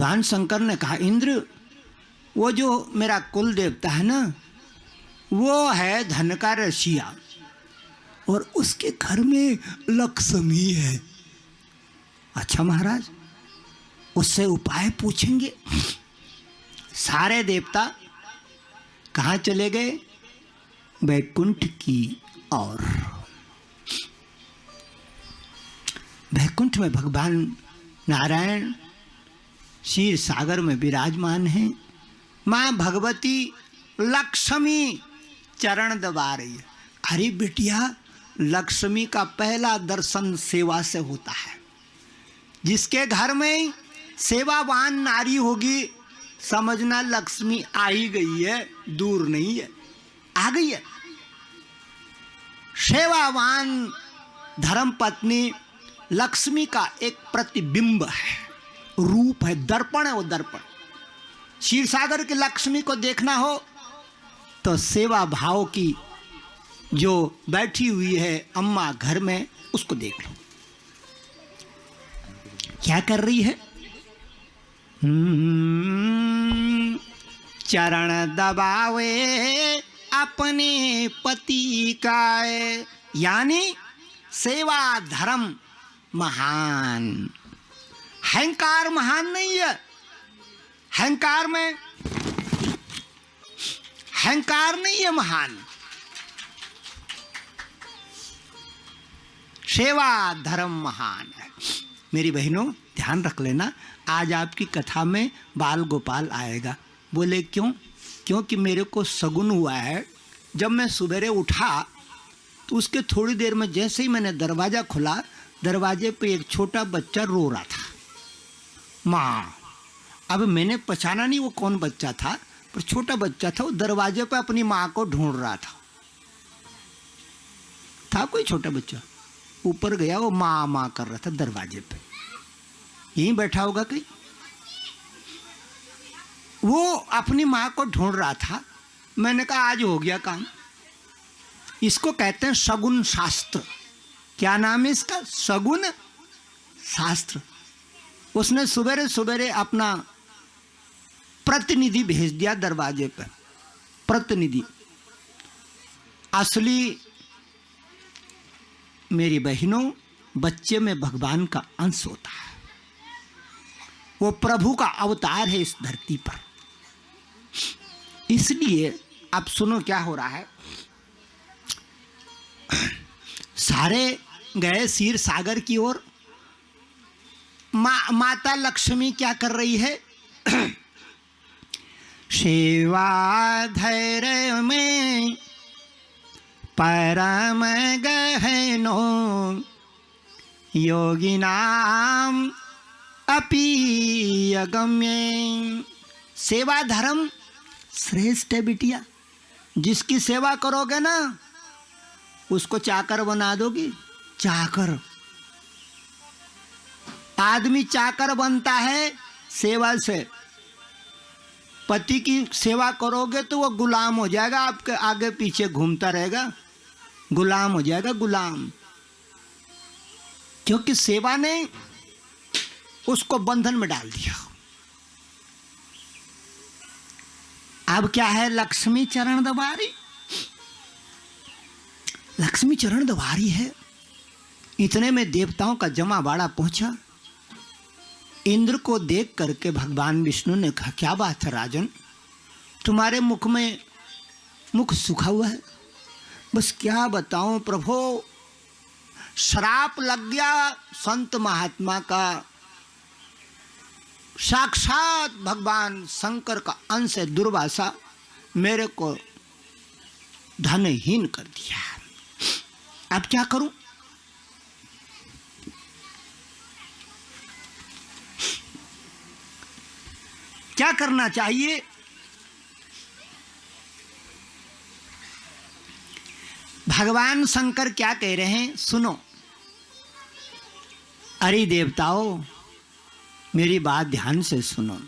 भगवान शंकर ने कहा, इंद्र, वो जो मेरा कुल देवता है ना, वो है धन का रसिया और उसके घर में लक्ष्मी है। अच्छा महाराज, उससे उपाय पूछेंगे। सारे देवता कहाँ चले गए? वैकुंठ की ओर। वैकुंठ में भगवान नारायण क्षीर सागर में विराजमान हैं। माँ भगवती लक्ष्मी चरण दबा रही है। अरे बिटिया, लक्ष्मी का पहला दर्शन सेवा से होता है। जिसके घर में सेवावान नारी होगी, समझना लक्ष्मी आ ही गई है, दूर नहीं है, आ गई है। सेवावान धर्म पत्नी लक्ष्मी का एक प्रतिबिंब है, रूप है, दर्पण है। वो दर्पण क्षीर सागर की लक्ष्मी को देखना हो तो सेवा भाव की जो बैठी हुई है अम्मा घर में, उसको देख लो। क्या कर रही है? चरण दबावे अपने पति का, यानी सेवा धर्म महान। अहंकार महान नहीं है। अहंकार में अहंकार नहीं है महान, सेवा धर्म महान है। मेरी बहनों, ध्यान रख लेना, आज आपकी कथा में बाल गोपाल आएगा। बोले क्यों? क्योंकि मेरे को सगुन हुआ है। जब मैं सवेरे उठा तो उसके थोड़ी देर में जैसे ही मैंने दरवाज़ा खोला, दरवाजे पे एक छोटा बच्चा रो रहा था। माँ, अब मैंने पहचाना नहीं वो कौन बच्चा था, पर छोटा बच्चा था। वो दरवाजे पे अपनी माँ को ढूंढ रहा था कोई छोटा बच्चा। ऊपर गया, वो माँ माँ कर रहा था दरवाजे पे। यहीं बैठा होगा कहीं। वो अपनी माँ को ढूंढ रहा था। मैंने कहा आज हो गया काम। इसको कहते हैं शगुन शास्त्र। क्या नाम है इसका? शगुन शास्त्र। उसने सवेरे सवेरे अपना प्रतिनिधि भेज दिया दरवाजे पर। प्रतिनिधि असली मेरी बहनों, बच्चे में भगवान का अंश होता है। वो प्रभु का अवतार है इस धरती पर। इसलिए अब सुनो क्या हो रहा है। सारे गए क्षीर सागर की ओर। माता लक्ष्मी क्या कर रही है? सेवा धैर्य में परम गहनो योगिनाम अपि अगम्य। सेवा धर्म श्रेष्ठ है बिटिया। जिसकी सेवा करोगे ना, उसको चाकर बना दोगी। चाकर, आदमी चाकर बनता है सेवा से। पति की सेवा करोगे तो वो गुलाम हो जाएगा, आपके आगे पीछे घूमता रहेगा, गुलाम हो जाएगा, गुलाम। क्योंकि सेवा ने उसको बंधन में डाल दिया। अब क्या है? लक्ष्मी चरण दबा रही। लक्ष्मी चरण दबा रही है। इतने में देवताओं का जमावाड़ा पहुंचा। इंद्र को देख करके भगवान विष्णु ने कहा, क्या बात है राजन, तुम्हारे मुख में मुख सूखा हुआ है? बस क्या बताऊं प्रभु, श्राप लग गया संत महात्मा का। साक्षात भगवान शंकर का अंश है दुर्वासा, मेरे को धनहीन कर दिया। अब क्या करूं? क्या करना चाहिए? भगवान शंकर क्या कह रहे हैं सुनो। अरे देवताओं, मेरी बात ध्यान से सुनो।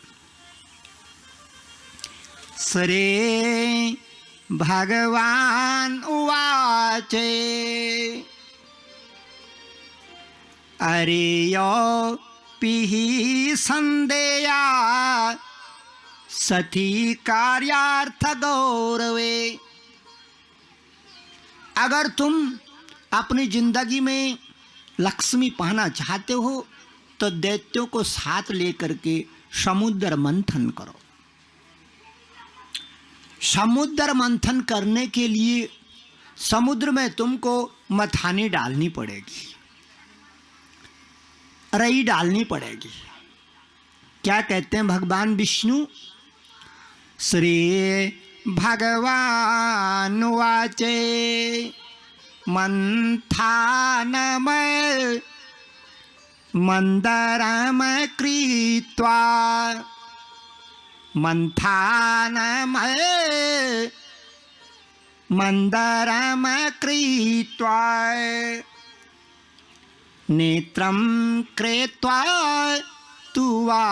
सरे भगवान उवाचे, अरे यो पिहि संदेया सती कार्यार्थ गौरवे। अगर तुम अपनी जिंदगी में लक्ष्मी पाना चाहते हो तो दैत्यों को साथ लेकर के समुद्र मंथन करो। समुद्र मंथन करने के लिए समुद्र में तुमको मथानी डालनी पड़ेगी, रई डालनी पड़ेगी। क्या कहते हैं भगवान विष्णु? श्री भगवान वाचे मंथानमय मंदरमय कृत्वा मंथानमय मंदरमय कृत्वा नेत्रं क्रेत्वा तुवा